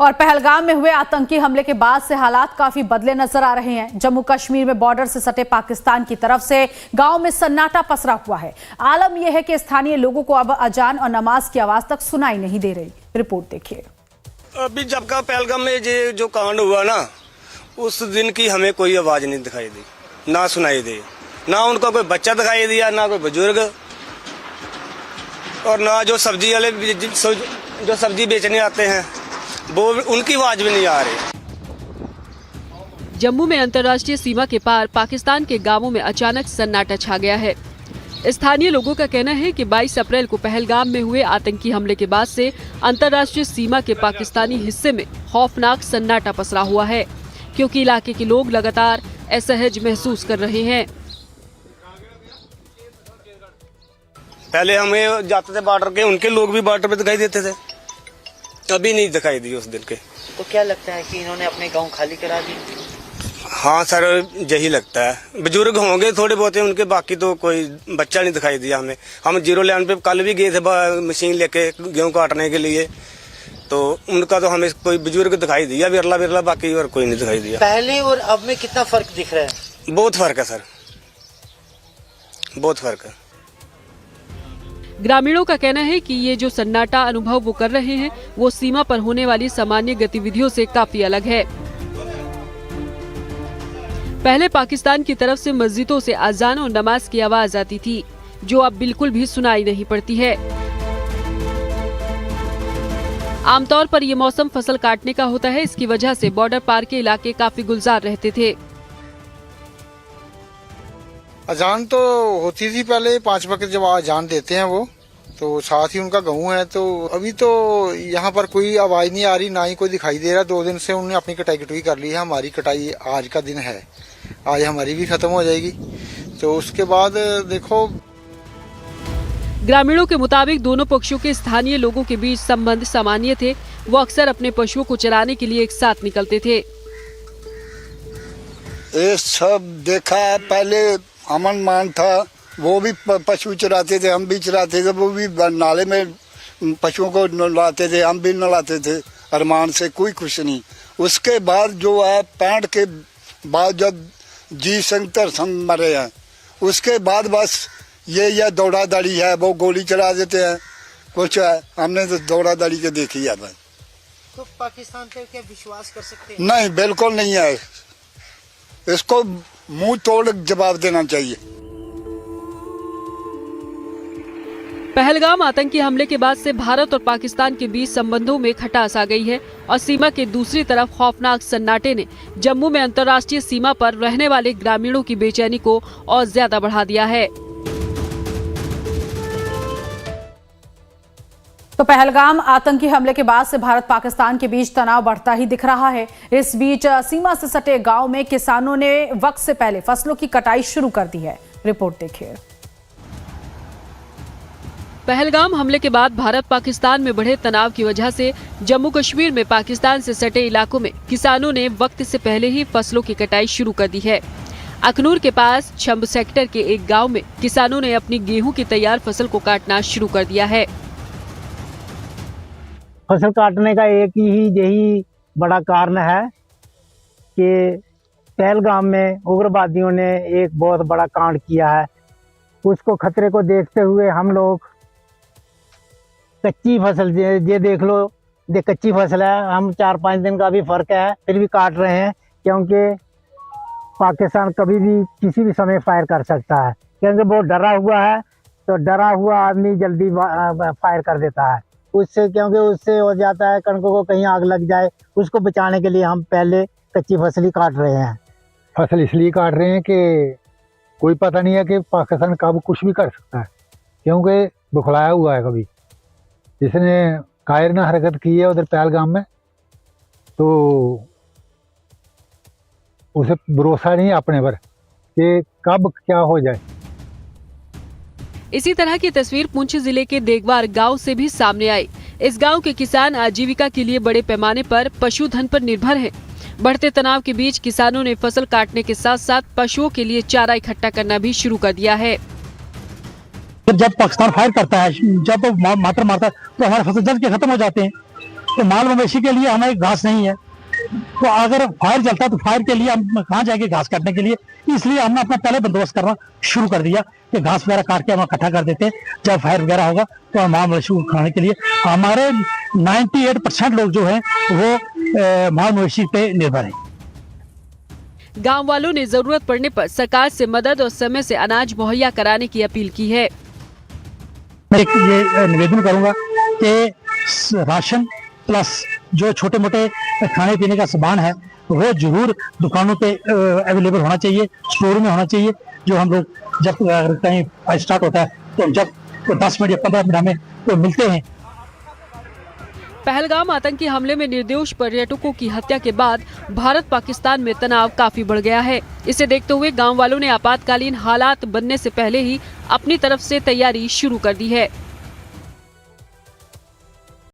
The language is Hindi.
और पहलगाम में हुए आतंकी हमले के बाद से हालात काफी बदले नजर आ रहे हैं। जम्मू कश्मीर में बॉर्डर से सटे पाकिस्तान की तरफ से गांव में सन्नाटा पसरा हुआ है। आलम यह है कि स्थानीय लोगों को अब अजान और नमाज की आवाज तक सुनाई नहीं दे रही। रिपोर्ट देखिए। अभी जब का पहलगाम में जो कांड हुआ ना, उस दिन की हमें कोई आवाज नहीं दिखाई दी, ना सुनाई दी, ना उनका कोई बच्चा दिखाई दिया, ना कोई बुजुर्ग, और ना जो सब्जी वाले जो सब्जी बेचने आते हैं वो उनकी आवाज भी नहीं आ रही। जम्मू में अंतर्राष्ट्रीय सीमा के पार पाकिस्तान के गांवों में अचानक सन्नाटा छा गया है। स्थानीय लोगों का कहना है कि 22 अप्रैल को पहलगाम में हुए आतंकी हमले के बाद से अंतर्राष्ट्रीय सीमा के पाकिस्तानी हिस्से में खौफनाक सन्नाटा पसरा हुआ है, क्योंकि इलाके के लोग लगातार असहज महसूस कर रहे हैं। पहले हमें जाते थे बॉर्डर के, उनके लोग भी बॉर्डर पे दिखाई देते थे, अभी नहीं दिखाई दी उस दिन के। तो क्या लगता है कि इन्होंने अपने गांव खाली करा दी? हाँ सर, यही लगता है। बुजुर्ग होंगे थोड़े बहुत, उनके बाकी तो कोई बच्चा नहीं दिखाई दिया हमें। हम जीरो लाइन पे कल भी गए थे मशीन लेके गेहूं काटने के लिए, तो उनका तो हमें कोई बुजुर्ग दिखाई दिया बिरला बिरला, बाकी और कोई नहीं दिखाई दिया। पहले और अब में कितना फर्क दिख रहा है? बहुत फर्क है सर, बहुत फर्क है। ग्रामीणों का कहना है कि ये जो सन्नाटा अनुभव वो कर रहे हैं वो सीमा पर होने वाली सामान्य गतिविधियों से काफी अलग है। पहले पाकिस्तान की तरफ से मस्जिदों से अजान और नमाज की आवाज आती थी, जो अब बिल्कुल भी सुनाई नहीं पड़ती है। आमतौर पर ये मौसम फसल काटने का होता है, इसकी वजह से बॉर्डर पार के इलाके काफी गुलजार रहते थे। अजान तो होती थी पहले 5 वक्त, जब अजान देते हैं वो, तो साथ ही उनका गाँव है। तो अभी तो यहाँ पर कोई आवाज नहीं आ रही, ना ही कोई दिखाई दे रहा। 2 दिन से उन्होंने अपनी कटाई कर ली है। हमारी कटाई आज का दिन है, आज हमारी भी खत्म हो जाएगी, तो उसके बाद देखो। ग्रामीणों के मुताबिक दोनों पक्षों के स्थानीय लोगों के बीच संबंध सामान्य थे। वो अक्सर अपने पशुओं को चराने के लिए एक साथ निकलते थे। ये सब देखा, पहले अमन मान था, वो भी पशु चराते थे, हम भी चराते थे, वो भी नाले में पशुओं को नहलाते थे, हम भी नहलाते थे। अरमान से कोई कुछ नहीं। उसके बाद जो है 65 के बाद जब जी शंकर संग मरे हैं, उसके बाद बस ये दौड़ा दड़ी है, वो गोली चला देते हैं, कुछ है। हमने तो दौड़ा दड़ी के देखी है भाई। तो पाकिस्तान पे क्या विश्वास कर सकते हैं? नहीं, बिल्कुल नहीं है। इसको मुंह तोड़ जवाब देना चाहिए। पहलगाम आतंकी हमले के बाद से भारत और पाकिस्तान के बीच संबंधों में खटास आ गई है और सीमा के दूसरी तरफ खौफनाक सन्नाटे ने जम्मू में अंतर्राष्ट्रीय सीमा पर रहने वाले ग्रामीणों की बेचैनी को और ज्यादा बढ़ा दिया है। तो पहलगाम आतंकी हमले के बाद से भारत पाकिस्तान के बीच तनाव बढ़ता ही दिख रहा है। इस बीच सीमा से सटे गांव में किसानों ने वक्त से पहले फसलों की कटाई शुरू कर दी है। रिपोर्ट देखिए। पहलगाम हमले के बाद भारत पाकिस्तान में बढ़े तनाव की वजह से जम्मू कश्मीर में पाकिस्तान से सटे इलाकों में किसानों ने वक्त से पहले ही फसलों की कटाई शुरू कर दी है। अखनूर के पास छंब सेक्टर के एक गांव में किसानों ने अपनी गेहूं की तैयार फसल को काटना शुरू कर दिया है। फसल काटने का एक ही यही बड़ा कारण है कि पहलगाम में उग्रवादियों ने एक बहुत बड़ा कांड किया है। उसको खतरे को देखते हुए हम लोग कच्ची फसल, ये देख लो, ये कच्ची फसल है, हम 4-5 दिन का भी फर्क है, फिर भी काट रहे हैं, क्योंकि पाकिस्तान कभी भी किसी भी समय फायर कर सकता है। क्योंकि वो डरा हुआ है, तो डरा हुआ आदमी जल्दी फायर कर देता है उससे, क्योंकि उससे हो जाता है कणकों को कहीं आग लग जाए, उसको बचाने के लिए हम पहले कच्ची फसल ही काट रहे हैं। फसल इसलिए काट रहे हैं कि कोई पता नहीं है कि पाकिस्तान कब कुछ भी कर सकता है, क्योंकि बुखलाया हुआ है। कभी जिसने कायरना हरकत की है उधर पहलगाम में, तो उसे भरोसा नहीं अपने पर कि कब क्या हो जाए। इसी तरह की तस्वीर पुंछ जिले के देगवार गांव से भी सामने आई। इस गांव के किसान आजीविका के लिए बड़े पैमाने पर पशुधन पर निर्भर हैं। बढ़ते तनाव के बीच किसानों ने फसल काटने के साथ साथ पशुओं के लिए चारा इकट्ठा करना भी शुरू कर दिया है। जब पाकिस्तान फायर करता है, जब वो मारता है, तो हमारे फसल जल के खत्म हो जाते हैं। तो माल मवेशी के लिए हमें घास नहीं है, तो अगर फायर चलता तो फायर के लिए हम कहाँ जाएंगे घास काटने के लिए। इसलिए हमने अपना पहले बंदोबस्त करना शुरू कर दिया कि घास वगैरह काट के हम इकट्ठा कर देते हैं। जब फायर वगैरह होगा तो हम माल मवेशी को खाने के लिए, हमारे 98% लोग जो हैं वो माल मवेशी पे निर्भर हैं। गांव वालों ने जरूरत पड़ने पर सरकार से मदद और समय से अनाज मुहैया कराने की अपील की है। मैं ये निवेदन करूंगा कि राशन प्लस जो छोटे मोटे खाने पीने का सामान है वो जरूर दुकानों पे अवेलेबल होना चाहिए, स्टोर में होना चाहिए। जो हम लोग जब कहीं स्टार्ट होता है तो जब 10 मिनट या 15 मिनट हमें तो मिलते हैं। पहलगाम आतंकी हमले में निर्दोष पर्यटकों की हत्या के बाद भारत पाकिस्तान में तनाव काफी बढ़ गया है। इसे देखते हुए गांव वालों ने आपातकालीन हालात बनने से पहले ही अपनी तरफ से तैयारी शुरू कर दी है।